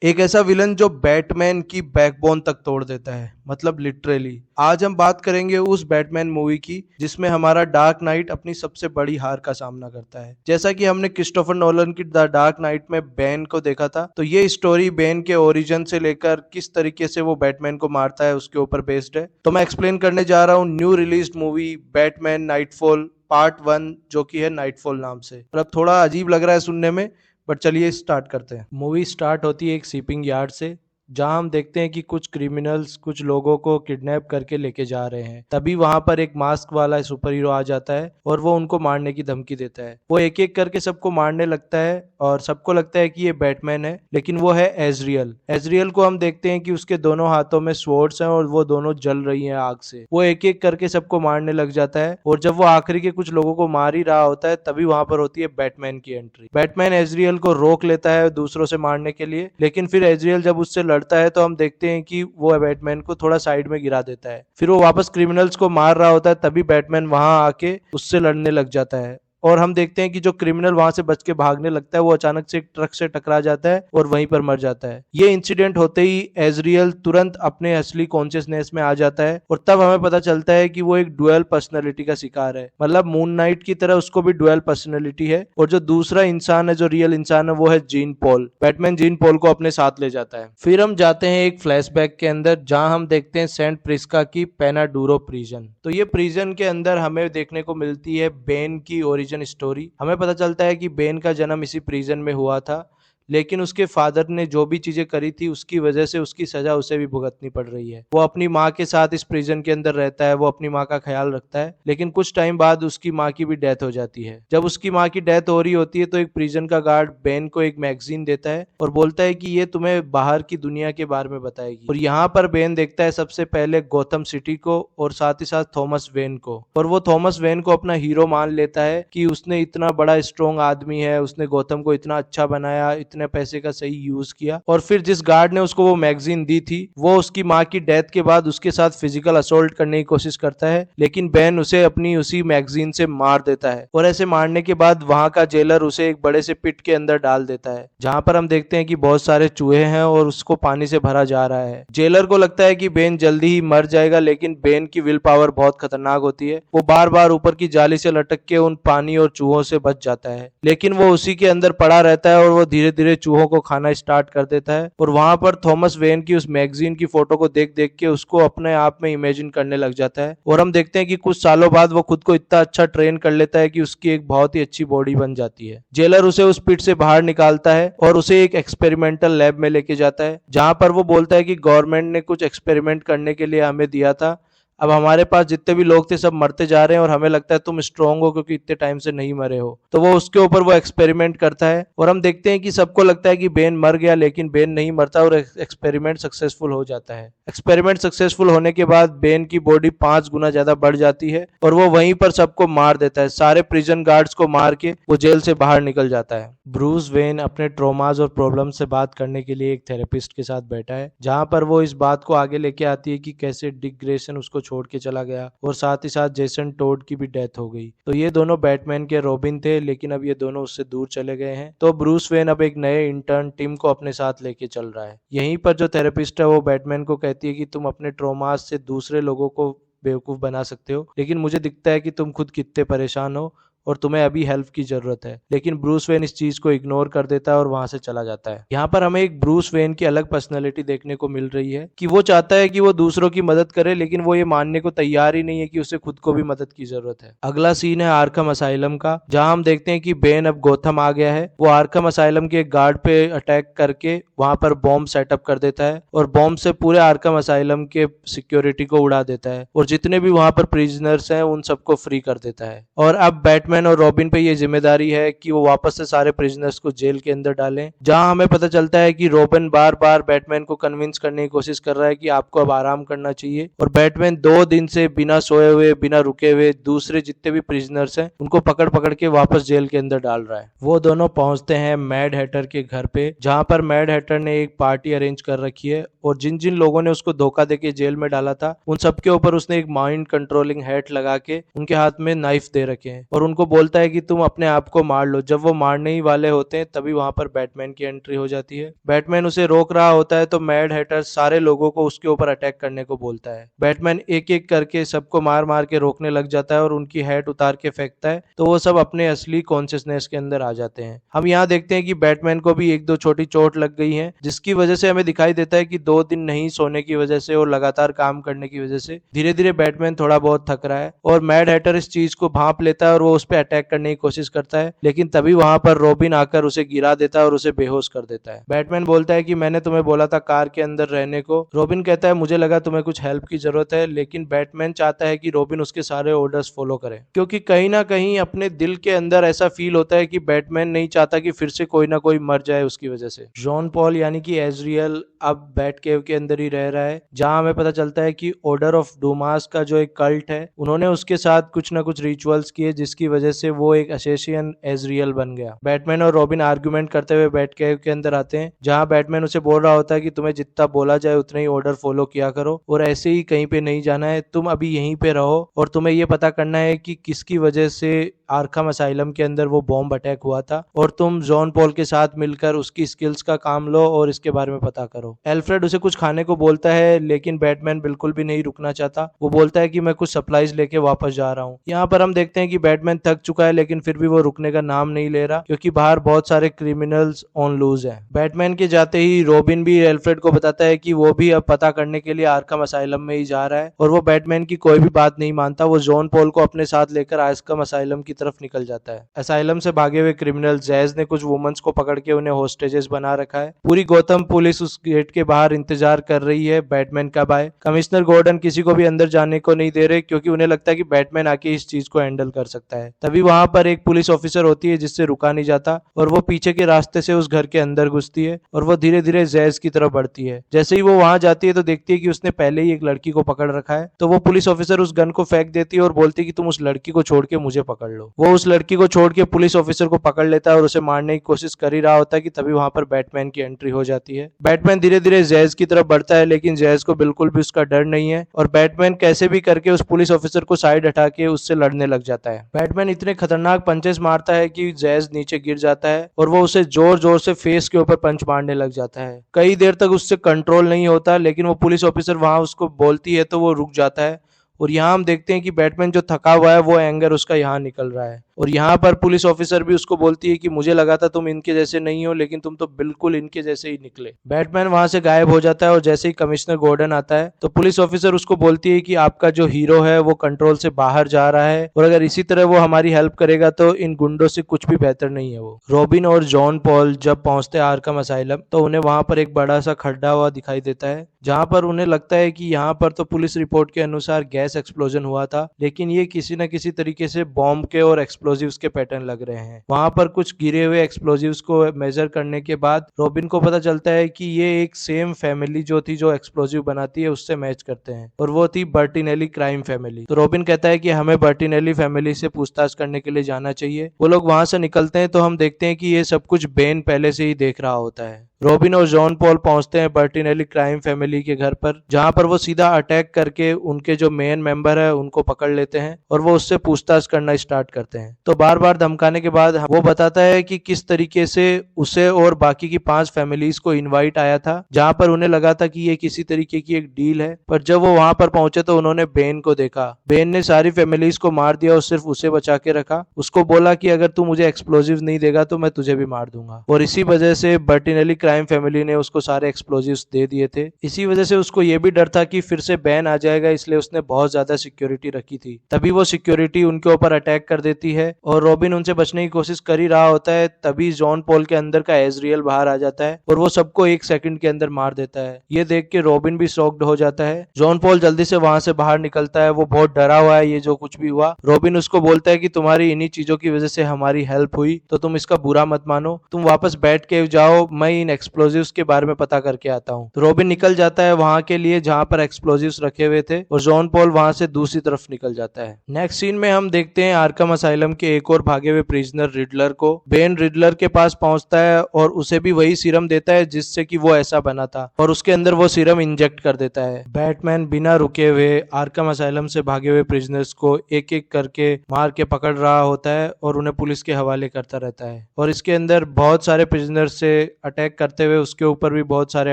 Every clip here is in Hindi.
एक ऐसा विलन जो बैटमैन की बैकबोन तक तोड़ देता है, मतलब लिटरली। आज हम बात करेंगे उस बैटमैन मूवी की जिसमें हमारा डार्क नाइट अपनी सबसे बड़ी हार का सामना करता है। जैसा कि हमने क्रिस्टोफर नोलन की द डार्क नाइट में बेन को देखा था, तो ये स्टोरी बेन के ओरिजिन से लेकर किस तरीके से वो बैटमैन को मारता है उसके ऊपर बेस्ड है। तो मैं एक्सप्लेन करने जा रहा हूँ new released movie Batman nightfall part 1, जो कि है नाइटफॉल नाम से। मतलब थोड़ा अजीब लग रहा है सुनने में, बट चलिए स्टार्ट करते हैं। मूवी स्टार्ट होती है एक शिपिंग यार्ड से, जहां हम देखते हैं कि कुछ क्रिमिनल्स कुछ लोगों को किडनैप करके लेके जा रहे हैं। तभी वहां पर एक मास्क वाला सुपर हीरो आ जाता है और वो उनको मारने की धमकी देता है। वो एक एक करके सबको मारने लगता है और सबको लगता है कि ये बैटमैन है, लेकिन वो है एजरियल। एजरियल को हम देखते हैं कि उसके दोनों हाथों में स्वॉर्ड्स हैं और वो दोनों जल रही हैं आग से। वो एक एक करके सबको मारने लग जाता है और जब वो आखिरी के कुछ लोगों को मार ही रहा होता है, तभी वहां पर होती है बैटमैन की एंट्री। बैटमैन एजरियल को रोक लेता है दूसरों से मारने के लिए, लेकिन फिर एजरियल जब उससे लड़ता है तो हम देखते हैं कि वो बैटमैन को थोड़ा साइड में गिरा देता है। फिर वो वापस क्रिमिनल्स को मार रहा होता है, तभी बैटमैन वहां आके उससे लड़ने लग जाता है। और हम देखते हैं कि जो क्रिमिनल वहां से बच के भागने लगता है, वो अचानक से एक ट्रक से टकरा जाता है और वहीं पर मर जाता है। ये इंसिडेंट होते ही एजरियल तुरंत अपने असली कॉन्शियसनेस में आ जाता है और तब हमें पता चलता है कि वो एक डुअल पर्सनैलिटी का शिकार है। मतलब मून नाइट की तरह उसको भी डुअल पर्सनैलिटी है, और जो दूसरा इंसान है, जो रियल इंसान है, वो है Jean Paul. Batman Jean Paul को अपने साथ ले जाता है। फिर हम जाते हैं एक फ्लैशबैक के अंदर, जहां हम देखते हैं सेंट प्रिस्का की पेनाडूरो प्रिजन। तो ये प्रिजन के अंदर हमें देखने को मिलती है बेन की ओरिजिन स्टोरी। हमें पता चलता है कि बेन का जन्म इसी प्रिजन में हुआ था, लेकिन उसके फादर ने जो भी चीजें करी थी उसकी वजह से उसकी सजा उसे भी भुगतनी पड़ रही है। वो अपनी माँ के साथ इस प्रिजन के अंदर रहता है, वो अपनी माँ का ख्याल रखता है, लेकिन कुछ टाइम बाद उसकी माँ की भी डेथ हो जाती है। जब उसकी माँ की डेथ हो रही होती है तो एक प्रिजन का गार्ड बेन को एक मैगजीन देता है और बोलता है कि ये तुम्हें बाहर की दुनिया के बारे में बताएगी। और यहाँ पर बेन देखता है सबसे पहले गौतम सिटी को और साथ ही साथ थॉमस वेन को। और वो थॉमस वेन को अपना हीरो मान लेता है कि उसने इतना बड़ा स्ट्रॉन्ग आदमी है, उसने गौतम को इतना अच्छा बनाया, इतने पैसे का सही यूज किया। और फिर जिस गार्ड ने उसको वो मैगजीन दी थी, वो उसकी माँ की डेथ के बाद उसके साथ फिजिकल असोल्ट करने की कोशिश करता है, लेकिन बेन उसे अपनी उसी मैगजीन से मार देता है। और ऐसे मारने के बाद वहां का जेलर उसे एक बड़े से पिट के अंदर डाल देता है, जहां पर हम देखते हैं कि बहुत सारे चूहे हैं और उसको पानी से भरा जा रहा है। जेलर को लगता है कि बेन जल्दी ही मर जाएगा, लेकिन बेन की विल पावर बहुत खतरनाक होती है। वो बार बार ऊपर की जाली से लटक के उन पानी और चूहों से बच जाता है, लेकिन वो उसी के अंदर पड़ा रहता है और वो धीरे धीरे चूहों को खाना स्टार्ट कर देता है। और वहां पर थॉमस वेन की उस मैगजीन की फोटो को देख देख के उसको अपने आप में इमेजिन करने लग जाता है। और हम देखते हैं कि कुछ सालों बाद वो खुद को इतना अच्छा ट्रेन कर लेता है कि उसकी एक बहुत ही अच्छी बॉडी बन जाती है। जेलर उसे उस पिट से बाहर निकालता है और उसे एक एक्सपेरिमेंटल लैब में लेके जाता है, जहां पर वो बोलता है कि गवर्नमेंट ने कुछ एक्सपेरिमेंट करने के लिए हमें दिया था। अब हमारे पास जितने भी लोग थे सब मरते जा रहे हैं और हमें लगता है तुम स्ट्रांग हो क्योंकि इतने टाइम से नहीं मरे हो। तो वो उसके ऊपर वो एक्सपेरिमेंट करता है और हम देखते हैं कि सबको लगता है कि बेन मर गया, लेकिन बेन नहीं मरता और एक्सपेरिमेंट सक्सेसफुल हो जाता है। एक्सपेरिमेंट सक्सेसफुल होने के बाद बेन की बॉडी 5 गुना ज्यादा बढ़ जाती है और वो वहीं पर सबको मार देता है। सारे प्रिजन गार्ड्स को मार के वो जेल से बाहर निकल जाता है। ब्रूस वेन अपने ट्रॉमास और प्रॉब्लम से बात करने के लिए एक थेरेपिस्ट के साथ बैठा है, जहां पर वो इस बात को आगे लेके आती है कि कैसे डिक ग्रेसन उसको छोड़ के चला गया और साथ ही साथ जेसन टोड की भी डेथ हो गई। तो ये दोनों बैटमैन के रॉबिन थे, लेकिन अब ये दोनों उससे दूर चले गए हैं। तो ब्रूस वेन अब एक नए इंटर्न टिम को अपने साथ लेके चल रहा है। यहीं पर जो थेरेपिस्ट है वो बैटमैन को कहती है कि तुम अपने ट्रॉमास से दूसरे लोगों को बेवकूफ बना सकते हो, लेकिन मुझे दिखता है कि तुम खुद कितने परेशान हो और तुम्हें अभी हेल्प की जरूरत है। लेकिन ब्रूस वेन इस चीज को इग्नोर कर देता है और वहां से चला जाता है। यहाँ पर हमें एक ब्रूस वेन की अलग पर्सनैलिटी देखने को मिल रही है कि वो चाहता है कि वो दूसरों की मदद करे, लेकिन वो ये मानने को तैयार ही नहीं है कि उसे खुद को भी मदद की जरूरत है। अगला सीन है आर्खम असाइलम का, जहां हम देखते हैं कि बेन अब गोथम आ गया है। वो आर्खम असाइलम के एक गार्ड पे अटैक करके वहां पर बॉम्ब सेटअप कर देता है और बॉम्ब से पूरे आर्खम असाइलम के सिक्योरिटी को उड़ा देता है और जितने भी वहां पर प्रिजनर्स हैं उन सबको फ्री कर देता है। और अब बैटमैन और रॉबिन पे ये जिम्मेदारी है कि वो वापस से सारे प्रिजनर्स को जेल के अंदर डालें, जहां हमें पता चलता है कि रॉबिन बार बार बैटमैन को कन्विंस करने की कोशिश कर रहा है कि आपको अब आराम करना चाहिए। और बैटमैन 2 दिन से बिना सोए हुए बिना रुके हुए दूसरे जितने भी प्रिजनर्स हैं उनको पकड़ पकड़ के वापस जेल के अंदर डाल रहा है। वो दोनों पहुंचते हैं मैड हैटर के घर पे, जहां पर मैड हैटर ने एक पार्टी अरेंज कर रखी है और जिन जिन लोगों ने उसको धोखा देके जेल में डाला था उन सबके ऊपर उसने एक माइंड कंट्रोलिंग हैट लगा के उनके हाथ में नाइफ दे रखे हैं और उनको उनको बोलता है कि तुम अपने आप को मार लो। जब वो मारने ही वाले होते हैं तभी वहां पर बैटमैन की एंट्री हो जाती है। बैटमैन उसे रोक रहा होता है तो मैड हैटर सारे लोगों को उसके ऊपर अटैक करने को बोलता है। बैटमैन एक एक करके सबको मार मार के रोकने लग जाता है और उनकी हैट उतार के फेंकता है तो वो सब अपने असली कॉन्शियसनेस के अंदर आ जाते हैं। हम यहाँ देखते हैं कि बैटमैन को भी एक दो छोटी चोट लग गई है, जिसकी वजह से हमें दिखाई देता है कि 2 दिन नहीं सोने की वजह से और लगातार काम करने की वजह से धीरे धीरे बैटमैन थोड़ा बहुत थक रहा है। और मैड हैटर इस चीज को भांप लेता है और वो उस पर अटैक करने की कोशिश करता है, लेकिन तभी वहां पर रॉबिन आकर उसे गिरा देता है और उसे बेहोश कर देता है। बैटमैन बोलता है कि मैंने तुम्हें बोला था कार के अंदर रहने को। रॉबिन कहता है मुझे लगा तुम्हें कुछ हेल्प की जरूरत है, लेकिन बैटमैन चाहता है कि रॉबिन उसके सारे ऑर्डर्स फॉलो करे, क्योंकि कहीं ना कहीं अपने दिल के अंदर ऐसा फील होता है कि बैटमैन नहीं चाहता कि फिर से कोई ना कोई मर जाए उसकी वजह से। जॉन पॉल यानी कि एजरियल अब बैट केव के अंदर ही रह रहा है, जहां हमें पता चलता है कि ऑर्डर ऑफ डूमास का जो एक कल्ट है उन्होंने उसके साथ कुछ ना कुछ रिचुअल्स किए, जिसकी वजह से वो एक असेसियन एजरियल बन गया। बैटमैन और रॉबिन आर्गुमेंट करते हुए बैट केव के अंदर आते हैं, जहां बैटमैन उसे बोल रहा होता है कि तुम्हें जितना बोला जाए उतने ही ऑर्डर फॉलो किया करो और ऐसे ही कहीं पे नहीं जाना है, तुम अभी यहीं पे रहो और तुम्हें ये पता करना है कि किसकी वजह से आर्खम असाइलम के अंदर वो बॉम्ब अटैक हुआ था और तुम जॉन पॉल के साथ मिलकर उसकी स्किल्स का काम लो और इसके बारे में पता करो। एल्फ्रेड उसे कुछ खाने को बोलता है, लेकिन बैटमैन बिल्कुल भी नहीं रुकना चाहता। वो बोलता है कि मैं कुछ सप्लाईज लेके वापस जा रहा हूँ। यहाँ पर हम देखते हैं कि बैटमैन थक चुका है, लेकिन फिर भी वो रुकने का नाम नहीं ले रहा, क्योंकि बाहर बहुत सारे क्रिमिनल्स ऑन लूज हैं। बैटमैन के जाते ही रॉबिन भी एल्फ्रेड को बताता है कि वो भी अब पता करने के लिए आर्खम असाइलम में ही जा रहा है और वो बैटमैन की कोई भी बात नहीं मानता। वो जॉन पॉल को अपने साथ लेकर आर्खम असाइलम की तरफ निकल जाता है। असाइलम से भागे हुए क्रिमिनल जैज ने कुछ वुमेन्स को पकड़ के उन्हें होस्टेजेस बना रखा है। पूरी गौतम पुलिस उस गेट के बाहर इंतजार कर रही है बैटमैन कब आए। कमिश्नर गॉर्डन किसी को भी अंदर जाने को नहीं दे रहे, क्योंकि उन्हें लगता है कि बैटमैन आके इस चीज को हैंडल कर सकता है। तभी वहां पर एक पुलिस ऑफिसर होती है जिससे रुका नहीं जाता और वो पीछे के रास्ते से उस घर के अंदर घुसती है और वो धीरे धीरे जैज की तरफ बढ़ती है। जैसे ही वो वहां जाती है तो देखती है कि उसने पहले ही एक लड़की को पकड़ रखा है, तो वो पुलिस ऑफिसर उस गन को फेंक देती है और बोलती है कि तुम उस लड़की को छोड़ के मुझे पकड़ लो। वो उस लड़की को छोड़ के पुलिस ऑफिसर को पकड़ लेता है और उसे मारने की कोशिश कर ही रहा होता है कि तभी वहां पर बैटमैन की एंट्री हो जाती है। बैटमैन धीरे धीरे जैज की तरफ बढ़ता है, लेकिन जैज को बिल्कुल भी उसका डर नहीं है और बैटमैन कैसे भी करके उस पुलिस ऑफिसर को साइड हटा के उससे लड़ने लग जाता है। बैटमैन इतने खतरनाक पंचेस मारता है कि जैज नीचे गिर जाता है और वो उसे जोर जोर से फेस के ऊपर पंच मारने लग जाता है। कई देर तक उससे कंट्रोल नहीं होता, लेकिन वो पुलिस ऑफिसर वहां उसको बोलती है तो वो रुक जाता है। और यहाँ हम देखते हैं कि बैटमैन जो थका हुआ है वो एंगर उसका यहाँ निकल रहा है और यहाँ पर पुलिस ऑफिसर भी उसको बोलती है कि मुझे लगा था तुम इनके जैसे नहीं हो, लेकिन तुम तो बिल्कुल इनके जैसे ही निकले। बैटमैन वहां से गायब हो जाता है और जैसे ही कमिश्नर गॉर्डन आता है तो पुलिस ऑफिसर उसको बोलती है कि आपका जो हीरो है वो कंट्रोल से बाहर जा रहा है और अगर इसी तरह वो हमारी हेल्प करेगा तो इन गुंडों से कुछ भी बेहतर नहीं है वो। रॉबिन और जॉन पॉल जब पहुंचते हैं आर्खम असाइलम तो उन्हें वहां पर एक बड़ा सा खड्डा हुआ दिखाई देता है, जहां पर उन्हें लगता है कि यहाँ पर तो पुलिस रिपोर्ट के अनुसार गैस एक्सप्लोजन हुआ था, लेकिन ये किसी न किसी तरीके से बॉम्ब के और एक्सप्लोजिव्स के पैटर्न लग रहे हैं। वहां पर कुछ गिरे हुए एक्सप्लोजिव्स को मेजर करने के बाद रॉबिन को पता चलता है कि ये एक सेम फैमिली जो थी जो एक्सप्लोजिव बनाती है उससे मैच करते हैं और वो थी बर्टिनेली क्राइम फैमिली। तो रॉबिन कहता है कि हमें बर्टिनेली फैमिली से पूछताछ करने के लिए जाना चाहिए। वो लोग वहां से निकलते हैं तो हम देखते हैं कि ये सब कुछ बेन पहले से ही देख रहा होता है। रॉबिन और जॉन पॉल पहुंचते हैं बर्टिनेली क्राइम फैमिली के घर पर, जहां पर वो सीधा अटैक करके उनके जो मेन मेंबर है उनको पकड़ लेते हैं और वो उससे पूछताछ करना स्टार्ट करते हैं। तो बार बार धमकाने के बाद वो बताता है कि किस तरीके से उसे और बाकी की 5 फैमिलीज को इनवाइट आया था, जहां पर उन्हें लगा था कि ये किसी तरीके की एक डील है। पर जब वो वहां पर पहुंचे तो उन्होंने बेन को देखा। बेन ने सारी फैमिलीज को मार दिया और सिर्फ उसे बचा के रखा। उसको बोला कि अगर तू मुझे एक्सप्लोजिव नहीं देगा तो मैं तुझे भी मार दूंगा और इसी वजह से बर्टिनेली क्राइम फैमिली ने उसको सारे एक्सप्लोजिव्स दे दिए थे। इसी वजह से उसको ये भी डर था कि फिर से बैन आ जाएगा, इसलिए उसने बहुत ज्यादा सिक्योरिटी रखी थी। तभी वो सिक्योरिटी उनके ऊपर अटैक कर देती है और रॉबिन उनसे बचने की कोशिश कर ही रहा होता है, तभी जॉन पॉल के अंदर का एजरियल बाहर आ जाता है और वो सबको 1 सेकंड के अंदर मार देता है। ये देख के रॉबिन भी शॉक्ड हो जाता है। जॉन पॉल जल्दी से वहां से बाहर निकलता है, वो बहुत डरा हुआ है ये जो कुछ भी हुआ। रॉबिन उसको बोलता है कि तुम्हारी इन्हीं चीजों की वजह से हमारी हेल्प हुई, तो तुम इसका बुरा मत मानो, तुम वापस बैठ के जाओ, मैं इन एक्सप्लोजिव्स के बारे में पता करके आता हूँ। तो रॉबिन निकल जाता है वहां के लिए जहां पर एक्सप्लोजिव्स रखे हुए थे और जॉन पॉल वहां से दूसरी तरफ निकल जाता है। नेक्स्ट सीन में हम देखते हैं आर्कम असाइलम के एक और भागे हुए प्रिजनर रिडलर को। बेन रिडलर के पास पहुंचता है और उसे भी वही सीरम देता है जिससे कि वो ऐसा बना था और उसके अंदर वो सीरम इंजेक्ट कर देता है। बैटमैन बिना रुके हुए आर्कम असाइलम से भागे हुए प्रिजनर्स को एक एक करके मार के पकड़ रहा होता है और उन्हें पुलिस के हवाले करता रहता है और इसके अंदर बहुत सारे प्रिजनर्स से अटैक करते हुए उसके ऊपर भी बहुत सारे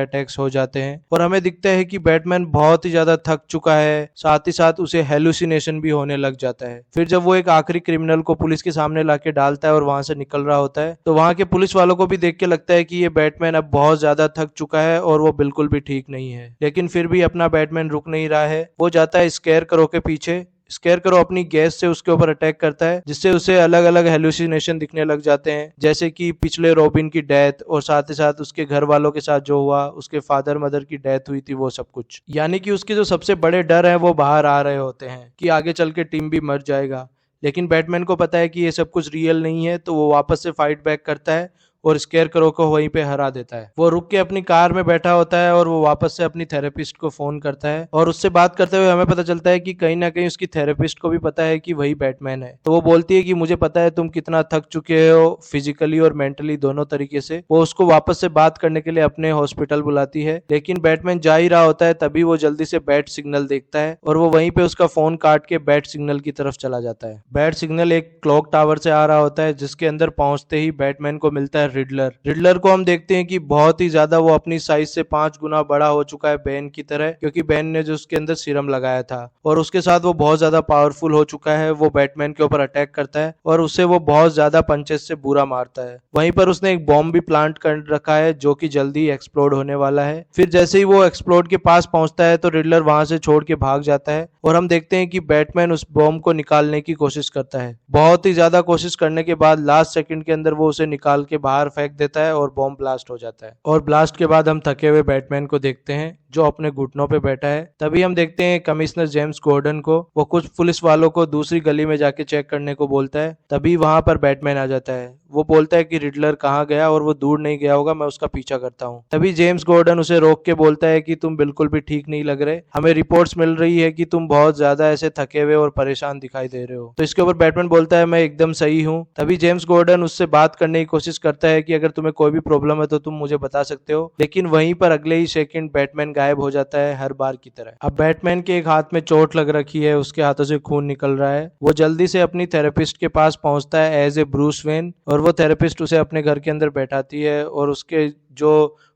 अटैक्स हो जाते हैं और हमें दिखता है कि बैटमैन बहुत ही ज्यादा थक चुका है, साथ ही साथ उसे हेलुसिनेशन भी होने लग जाता है। फिर जब वो एक आखिरी क्रिमिनल को पुलिस के सामने लाके डालता है और वहां से निकल रहा होता है तो वहां के पुलिस वालों को भी देख के लगता है कि ये बैटमैन अब बहुत ज्यादा थक चुका है और वो बिल्कुल भी ठीक नहीं है, लेकिन फिर भी अपना बैटमैन रुक नहीं रहा है। वो जाता है स्केयर करो के पीछे। स्केयर करो अपनी गैस से उसके ऊपर अटैक करता है जिससे उसे अलग अलग हेलुसिनेशन दिखने लग जाते हैं, जैसे कि पिछले रॉबिन की डेथ और साथ ही साथ उसके घर वालों के साथ जो हुआ, उसके फादर मदर की डेथ हुई थी, वो सब कुछ। यानी कि उसके जो सबसे बड़े डर है वो बाहर आ रहे होते हैं कि आगे चल के टीम भी मर जाएगा। लेकिन बैटमैन को पता है कि ये सब कुछ रियल नहीं है, तो वो वापस से फाइट बैक करता है और स्केयर करो को वहीं पे हरा देता है। वो रुक के अपनी कार में बैठा होता है और वो वापस से अपनी थेरेपिस्ट को फोन करता है और उससे बात करते हुए हमें पता चलता है कि कहीं ना कहीं उसकी थेरेपिस्ट को भी पता है कि वही बैटमैन है। तो वो बोलती है कि मुझे पता है तुम कितना थक चुके हो फिजिकली और मेंटली दोनों तरीके से। वो उसको वापस से बात करने के लिए अपने हॉस्पिटल बुलाती है, लेकिन बैटमैन जा ही रहा होता है तभी वो जल्दी से बैट सिग्नल देखता है और वो वहीं पे उसका फोन काट के बैट सिग्नल की तरफ चला जाता है। बैट सिग्नल एक क्लॉक टावर से आ रहा होता है जिसके अंदर पहुंचते ही बैटमैन को मिलता है रिडलर को हम देखते हैं कि बहुत ही ज्यादा वो अपनी साइज से 5 गुना बड़ा हो चुका है बेन की तरह, क्योंकि बेन ने जो उसके अंदर सीरम लगाया था और उसके साथ वो बहुत ज्यादा पावरफुल हो चुका है। वो बैटमैन के ऊपर अटैक करता है और उसे वो बहुत ज्यादा पंचेस से बुरा मारता है। वहीं पर उसने एक बॉम्ब भी प्लांट कर रखा है जो कि जल्दी एक्सप्लोड होने वाला है। फिर जैसे ही वो एक्सप्लोड के पास पहुंचता है तो रिडलर वहां से छोड़ के भाग जाता है और हम देखते हैं कि बैटमैन उस बॉम्ब को निकालने की कोशिश करता है। बहुत ही ज्यादा कोशिश करने के बाद लास्ट सेकंड के अंदर वो उसे निकाल के बाहर फेंक देता है और बॉम्ब ब्लास्ट हो जाता है। और ब्लास्ट के बाद हम थके हुए बैटमैन को देखते हैं जो अपने घुटनों पे बैठा है। तभी हम देखते हैं कमिश्नर जेम्स गॉर्डन को। वो कुछ पुलिस वालों को दूसरी गली में जाके चेक करने को बोलता है। तभी वहां पर बैटमैन आ जाता है। वो बोलता है कि रिडलर कहाँ गया और वो दूर नहीं गया होगा, मैं उसका पीछा करता हूँ। तभी जेम्स गॉर्डन उसे रोक के बोलता है कि तुम बिल्कुल भी ठीक नहीं लग रहे, हमें रिपोर्ट्स मिल रही है कि तुम बहुत ज्यादा ऐसे थके हुए और परेशान दिखाई दे रहे हो। तो इसके ऊपर बैटमैन बोलता है मैं एकदम सही हूँ। तभी जेम्स गॉर्डन उससे बात करने की कोशिश करता है कि अगर तुम्हें कोई भी प्रॉब्लम है तो तुम मुझे बता सकते हो, लेकिन वहीं पर अगले ही सेकंड बैटमैन गायब हो जाता है हर बार की तरह। अब बैटमैन के एक हाथ में चोट लग रखी है, उसके हाथों से खून निकल रहा है। वो जल्दी से अपनी थेरेपिस्ट के पास पहुंचता है एज ए ब्रूस वेन और वो थेरेपिस्ट उसे अपने घर के अंदर बैठाती है और उसके जो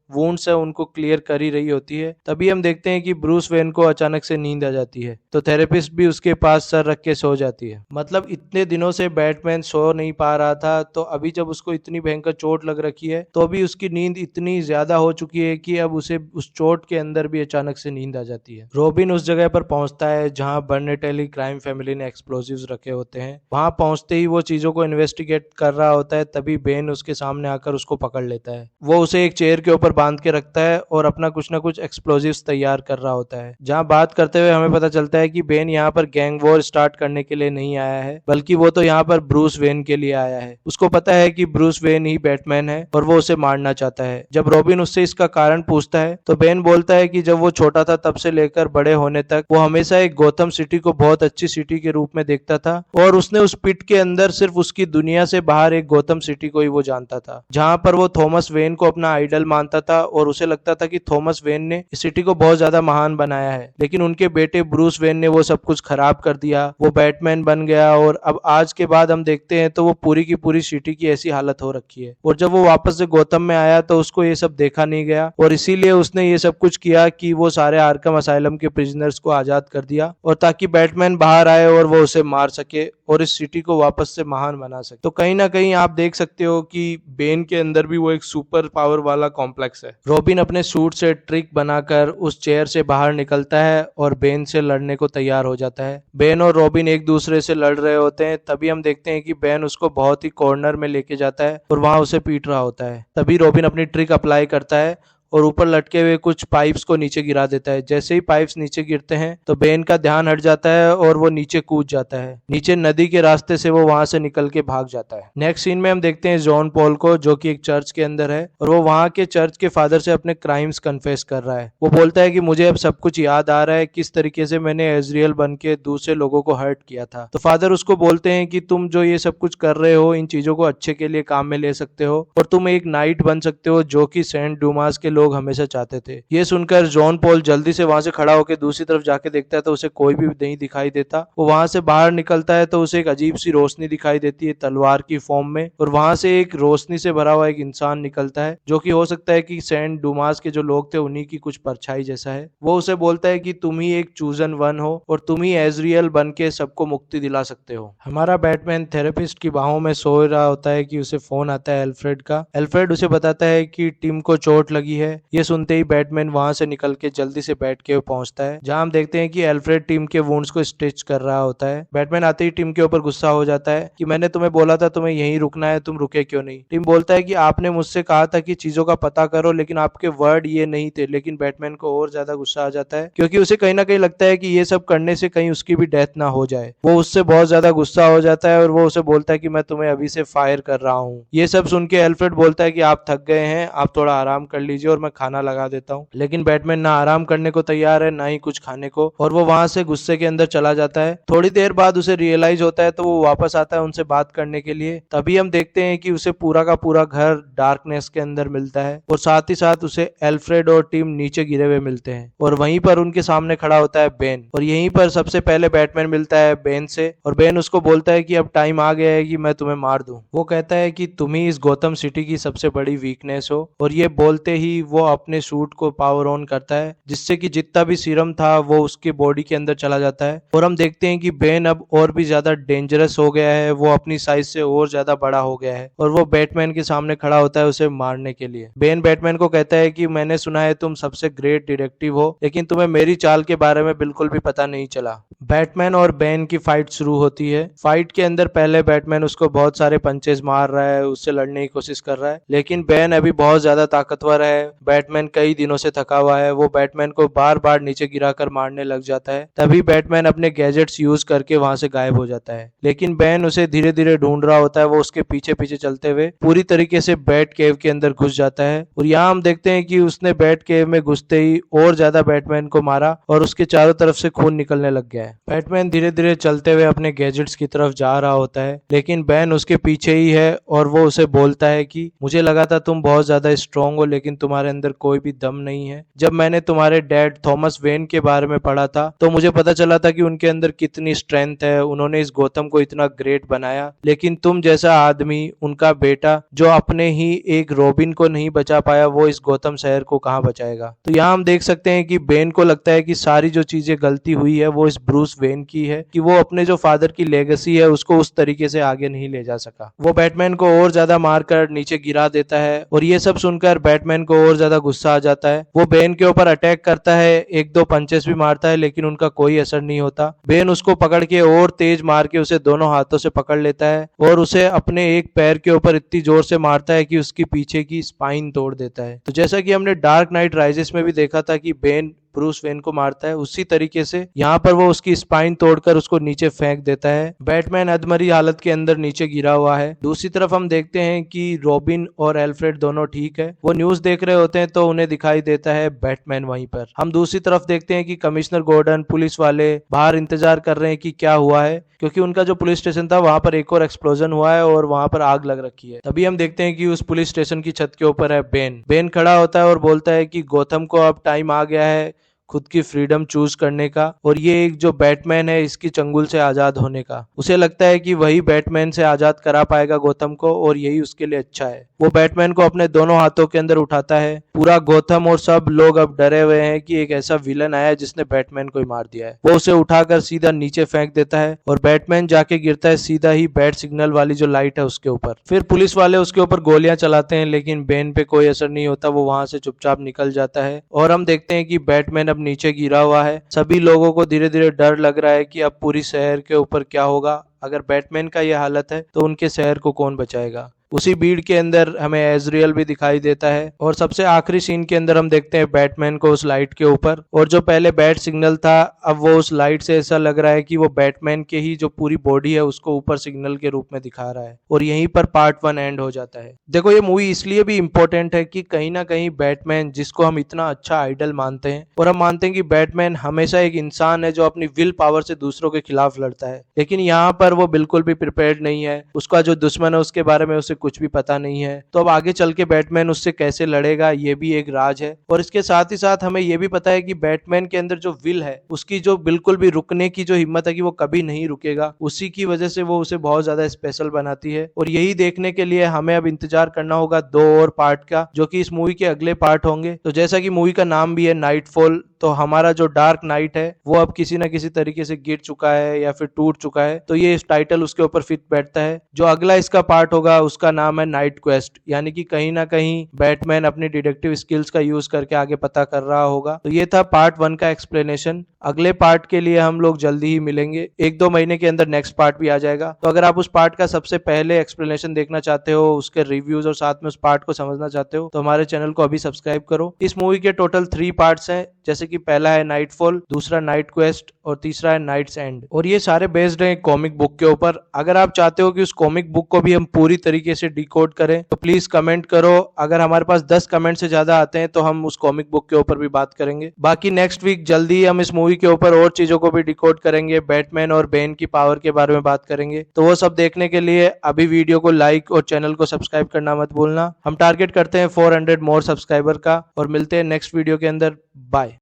वुंड्स है उनको क्लियर कर ही रही होती है। तभी हम देखते हैं कि ब्रूस वेन को अचानक से नींद आ जाती है तो थेरेपिस्ट भी उसके पास सर रख के सो जाती है। मतलब इतने दिनों से बैटमैन सो नहीं पा रहा था, तो अभी जब उसको इतनी भयंकर चोट लग रखी है तो अभी उसकी नींद इतनी ज्यादा हो चुकी है कि अब उसे उस चोट के अंदर भी अचानक से नींद आ जाती है। रॉबिन उस जगह पर पहुंचता है जहां बर्नेटेली क्राइम फैमिली ने एक्सप्लोजिव्स रखे होते हैं। वहां पहुंचते ही वो चीजों को इन्वेस्टिगेट कर रहा होता है। तभी बेन उसके सामने आकर उसको पकड़ लेता है। वो उसे एक चेयर के ऊपर बांध के रखता है और अपना कुछ ना कुछ एक्सप्लोजिव्स तैयार कर रहा होता है। जहां बात करते हुए हमें पता चलता है कि बेन यहाँ पर गैंग वॉर स्टार्ट करने के लिए नहीं आया है, बल्कि वो तो यहाँ पर ब्रूस वेन के लिए आया है। उसको पता है कि ब्रूस वेन ही बैटमैन है और वो उसे मारना चाहता है। जब रॉबिन उससे इसका कारण पूछता है तो बेन बोलता है कि जब वो छोटा था तब से लेकर बड़े होने तक वो हमेशा एक गौतम सिटी को बहुत अच्छी सिटी के रूप में देखता था और उसने उस पिट के अंदर सिर्फ उसकी दुनिया से बाहर एक गौतम सिटी को ही वो जानता था, जहां पर वो थॉमस वेन को अपना आइडल मानता था और उसे लगता था कि थॉमस वेन ने इस सिटी को बहुत ज्यादा महान बनाया है। लेकिन उनके बेटे ब्रूस वेन ने वो सब कुछ खराब कर दिया, वो बैटमैन बन गया और अब आज के बाद हम देखते हैं तो वो पूरी की पूरी सिटी की ऐसी हालत हो रखी है। और जब वो वापस से गौतम में आया तो उसको ये सब देखा नहीं गया और इसीलिए उसने ये सब कुछ किया कि वो सारे आर्कम असाइलम के प्रिजनर्स को आजाद कर दिया और ताकि बैटमैन बाहर आए और वो उसे मार सके और इस सिटी को वापस से महान बना सके। तो कहीं ना कहीं आप देख सकते हो कि बेन के अंदर भी वो एक सुपर पावर वाला कॉम्प्लेक्स है। रॉबिन अपने सूट से ट्रिक बनाकर उस चेयर से बाहर निकलता है और बेन से लड़ने को तैयार हो जाता है। बेन और रॉबिन एक दूसरे से लड़ रहे होते हैं। तभी हम देखते हैं कि बेन उसको बहुत ही कॉर्नर में लेके जाता है और वहां उसे पीट रहा होता है। तभी रॉबिन अपनी ट्रिक अप्लाई करता है और ऊपर लटके हुए कुछ पाइप्स को नीचे गिरा देता है। जैसे ही पाइप्स नीचे गिरते हैं तो बेन का ध्यान हट जाता है और वो नीचे कूद जाता है। नीचे नदी के रास्ते से वो वहां से निकल के भाग जाता है। नेक्स्ट सीन में हम देखते हैं जॉन पॉल को, जो कि एक चर्च के अंदर है और वो वहां के चर्च के फादर से अपने क्राइम्स कन्फेस कर रहा है। वो बोलता है कि मुझे अब सब कुछ याद आ रहा है, किस तरीके से मैंने इजराइल बन के दूसरे लोगों को हर्ट किया था। तो फादर उसको बोलते हैं कि तुम जो ये सब कुछ कर रहे हो, इन चीजों को अच्छे के लिए काम में ले सकते हो और तुम एक नाइट बन सकते हो, जो कि सेंट डूमास के लोग हमेशा चाहते थे। ये सुनकर जॉन पॉल जल्दी से वहां से खड़ा होकर दूसरी तरफ जाके देखता है तो उसे कोई भी नहीं दिखाई देता। वो वहां से बाहर निकलता है तो उसे एक अजीब सी रोशनी दिखाई देती है तलवार की फॉर्म में, और वहां से एक रोशनी से भरा हुआ एक इंसान निकलता है, जो कि हो सकता है कि सेंट डूमास के जो लोग थे उन्हीं की कुछ परछाई जैसा है। वो उसे बोलता है कि तुम ही एक चूजन वन हो और तुम ही एजरियल बन के सबको मुक्ति दिला सकते हो। हमारा बैटमैन थेरेपिस्ट की बाहों में सो रहा होता है कि उसे फोन आता है एल्फ्रेड का। एल्फ्रेड उसे बताता है कि टिम को चोट लगी है। ये सुनते ही बैटमैन वहां से निकल के जल्दी से बैट के पहुंचता है, जहां हम देखते हैं कि एल्फ्रेड टिम के वुंड्स को स्टिच कर रहा होता है। बैटमैन आते ही टिम के ऊपर गुस्सा हो जाता है कि मैंने तुम्हें बोला था तुम्हें यहीं रुकना है, तुम रुके क्यों नहीं। टिम बोलता है कि आपने मुझसे कहा था कि चीजों का पता करो, लेकिन आपके वर्ड ये नहीं थे। लेकिन बैटमैन को और ज्यादा गुस्सा आ जाता है, क्योंकि उसे कहीं ना कहीं लगता है कि ये सब करने से कहीं उसकी भी डेथ ना हो जाए। वो उससे बहुत ज्यादा गुस्सा हो जाता है और वो उसे बोलता है कि मैं तुम्हें अभी से फायर कर रहा हूँ। ये सब सुन के एल्फ्रेड बोलता है कि आप थक गए हैं, आप थोड़ा आराम कर लीजिए और मैं खाना लगा देता हूँ। लेकिन बैटमैन ना आराम करने को तैयार है, ना ही कुछ खाने को, और वो वहां से गुस्से के अंदर चला जाता है। थोड़ी देर बाद उसे रियलाइज होता है तो वो वापस आता है उनसे बात करने के लिए। तभी हम देखते हैं कि उसे पूरा का पूरा घर डार्कनेस के अंदर मिलता है और साथ ही साथ उसे एल्फ्रेड और टीम नीचे गिरे हुए मिलते हैं और वहीं पर उनके सामने खड़ा होता है बेन। और यहीं पर सबसे पहले बैटमैन मिलता है बेन से और बेन उसको बोलता है कि अब टाइम आ गया है कि मैं तुम्हें मार दूं। वो कहता है कि तुम ही इस गौतम सिटी की सबसे बड़ी वीकनेस हो, और ये बोलते ही वो अपने सूट को पावर ऑन करता है, जिससे कि जितना भी सीरम था वो उसके बॉडी के अंदर चला जाता है। और हम देखते हैं कि बेन अब और भी ज्यादा डेंजरस हो गया है, वो अपनी साइज से और ज्यादा बड़ा हो गया है और वो बैटमैन के सामने खड़ा होता है उसे मारने के लिए। बेन बैटमैन को कहता है कि मैंने सुना है तुम सबसे ग्रेट डिटेक्टिव हो, लेकिन तुम्हें मेरी चाल के बारे में बिल्कुल भी पता नहीं चला। बैटमैन और बेन की फाइट शुरू होती है। फाइट के अंदर पहले बैटमैन उसको बहुत सारे पंचेस मार रहा है, उससे लड़ने की कोशिश कर रहा है, लेकिन बेन अभी बहुत ज्यादा ताकतवर है। बैटमैन कई दिनों से थका हुआ है, वो बैटमैन को बार बार नीचे गिराकर मारने लग जाता है। तभी बैटमैन अपने गैजेट्स यूज करके वहां से गायब हो जाता है, लेकिन बेन उसे धीरे धीरे ढूंढ रहा होता है। वो उसके पीछे पीछे चलते हुए पूरी तरीके से बैट केव के अंदर घुस जाता है और यहाँ हम देखते हैं कि उसने बैट केव में घुसते ही और ज्यादा बैटमैन को मारा और उसके चारों तरफ से खून निकलने लग गया है। बैटमैन धीरे धीरे चलते हुए अपने गैजेट्स की तरफ जा रहा होता है, लेकिन बेन उसके पीछे ही है और वो उसे बोलता है कि मुझे लगा था तुम बहुत ज्यादा स्ट्रांग हो, लेकिन तुम्हारे अंदर कोई भी दम नहीं है। जब मैंने तुम्हारे डैड थॉमस वेन के बारे में पढ़ा था तो मुझे पता चला था कि उनके अंदर कितनी स्ट्रेंथ है, उन्होंने इस गौतम को इतना ग्रेट बनाया, लेकिन तुम जैसा आदमी, उनका बेटा, जो अपने ही एक रॉबिन को नहीं बचा पाया, वो इस गौतम शहर को कहाँ बचाएगा। तो यहाँ हम देख सकते हैं कि बेन को लगता है कि सारी जो चीजें गलती हुई है वो इस ब्रूस वेन की है, कि वो अपने जो फादर की लेगेसी है उसको उस तरीके से आगे नहीं ले जा सका। वो बैटमैन को और ज्यादा मारकर नीचे गिरा देता है और ये सब सुनकर बैटमैन को और ज्यादा गुस्सा आ जाता है। वो बेन के ऊपर अटैक करता है, एक दो पंचेस भी मारता है, लेकिन उनका कोई असर नहीं होता। बेन उसको पकड़ के और तेज मार के उसे दोनों हाथों से पकड़ लेता है और उसे अपने एक पैर के ऊपर इतनी जोर से मारता है कि उसकी पीछे की स्पाइन तोड़ देता है। तो जैसा कि हमने डार्क नाइट राइजेस में भी देखा था कि बेन ब्रूस वेन को मारता है, उसी तरीके से यहाँ पर वो उसकी स्पाइन तोड़कर उसको नीचे फेंक देता है। बैटमैन अधमरी हालत के अंदर नीचे गिरा हुआ है। दूसरी तरफ हम देखते हैं कि रॉबिन और एल्फ्रेड दोनों ठीक है। वो न्यूज देख रहे होते हैं तो उन्हें दिखाई देता है बैटमैन वहीं पर। हम दूसरी तरफ देखते हैं कि कमिश्नर गॉर्डन, पुलिस वाले बाहर इंतजार कर रहे हैं कि क्या हुआ है, क्योंकि उनका जो पुलिस स्टेशन था वहां पर एक और एक्सप्लोजन हुआ है और वहां पर आग लग रखी है। तभी हम देखते हैं कि उस पुलिस स्टेशन की छत के ऊपर है बेन। बेन खड़ा होता है और बोलता है कि गौतम को अब टाइम आ गया है खुद की फ्रीडम चूज करने का, और ये एक जो बैटमैन है इसकी चंगुल से आजाद होने का। उसे लगता है कि वही बैटमैन से आजाद करा पाएगा गौतम को और यही उसके लिए अच्छा है। वो बैटमैन को अपने दोनों हाथों के अंदर उठाता है। पूरा गौतम और सब लोग अब डरे हुए हैं कि एक ऐसा विलन आया है जिसने बैटमैन को ही मार दिया है। वो उसे उठाकर सीधा नीचे फेंक देता है और बैटमैन जाके गिरता है सीधा ही बैट सिग्नल वाली जो लाइट है उसके ऊपर। फिर पुलिस वाले उसके ऊपर गोलियां चलाते हैं, लेकिन बेन पे कोई असर नहीं होता। वो वहां से चुपचाप निकल जाता है और हम देखते हैं कि बैटमैन नीचे गिरा हुआ है। सभी लोगों को धीरे धीरे डर लग रहा है कि अब पूरी शहर के ऊपर क्या होगा। अगर बैटमैन का यह हालत है तो उनके शहर को कौन बचाएगा। उसी भीड़ के अंदर हमें एजरियल भी दिखाई देता है और सबसे आखिरी सीन के अंदर हम देखते हैं बैटमैन को उस लाइट के ऊपर, और जो पहले बैट सिग्नल था अब वो उस लाइट से ऐसा लग रहा है कि वो बैटमैन के ही जो पूरी बॉडी है उसको ऊपर सिग्नल के रूप में दिखा रहा है। और यहीं पर पार्ट 1 एंड हो जाता है। देखो ये मूवी इसलिए भी इंपॉर्टेंट है कि कहीं ना कहीं बैटमैन जिसको हम इतना अच्छा आइडल मानते हैं, और हम मानते हैं कि बैटमैन हमेशा एक इंसान है जो अपनी विल पावर से दूसरों के खिलाफ लड़ता है, लेकिन यहाँ पर वो बिल्कुल भी प्रिपेयर्ड नहीं है। उसका जो दुश्मन है उसके बारे में उसे कुछ भी पता नहीं है, तो अब आगे चल के बैटमैन उससे कैसे लड़ेगा ये भी एक राज है। और इसके साथ ही साथ हमें यह भी पता है कि बैटमैन के अंदर जो विल है उसकी जो बिल्कुल भी रुकने की जो हिम्मत है कि वो कभी नहीं रुकेगा, उसी की वजह से वो उसे बहुत ज्यादा स्पेशल बनाती है। और यही देखने के लिए हमें अब इंतजार करना होगा 2 और पार्ट का, जो कि इस मूवी के अगले पार्ट होंगे। तो जैसा कि मूवी का नाम भी है नाइटफॉल, तो हमारा जो डार्क नाइट है वो अब किसी ना किसी तरीके से गिर चुका है या फिर टूट चुका है, तो ये इस टाइटल उसके ऊपर फिट बैठता है। जो अगला इसका पार्ट होगा उसका नाम है नाइट क्वेस्ट, यानी कि कहीं ना कहीं बैटमैन अपनी डिटेक्टिव स्किल्स का यूज करके आगे पता कर रहा होगा। तो ये था पार्ट 1 का एक्सप्लेनेशन। अगले पार्ट के लिए हम लोग जल्दी ही मिलेंगे, 1-2 महीने के अंदर नेक्स्ट पार्ट भी आ जाएगा। तो अगर आप उस पार्ट का सबसे पहले एक्सप्लेनेशन देखना चाहते हो, उसके रिव्यूज और साथ में उस पार्ट को समझना चाहते हो, तो हमारे चैनल को अभी सब्सक्राइब करो। इस मूवी के टोटल 3 पार्ट्स हैं, जैसे कि पहला है नाइटफॉल, दूसरा नाइट क्वेस्ट और तीसरा है नाइट्स एंड। और ये सारे बेस्ड हैं कॉमिक बुक के ऊपर। अगर आप चाहते हो कि उस कॉमिक बुक को भी हम पूरी तरीके से डिकोड करें तो प्लीज कमेंट करो। अगर हमारे पास 10 कमेंट से ज्यादा आते हैं तो हम उस कॉमिक बुक के ऊपर भी बात करेंगे। बाकी नेक्स्ट वीक जल्दी हम इस मूवी के ऊपर और चीजों को भी डिकोड करेंगे, बैटमैन और बेन की पावर के बारे में बात करेंगे। तो वो सब देखने के लिए अभी वीडियो को लाइक और चैनल को सब्सक्राइब करना मत भूलना। हम टारगेट करते हैं 400 मोर सब्सक्राइबर का, और मिलते हैं नेक्स्ट वीडियो के अंदर। बाय।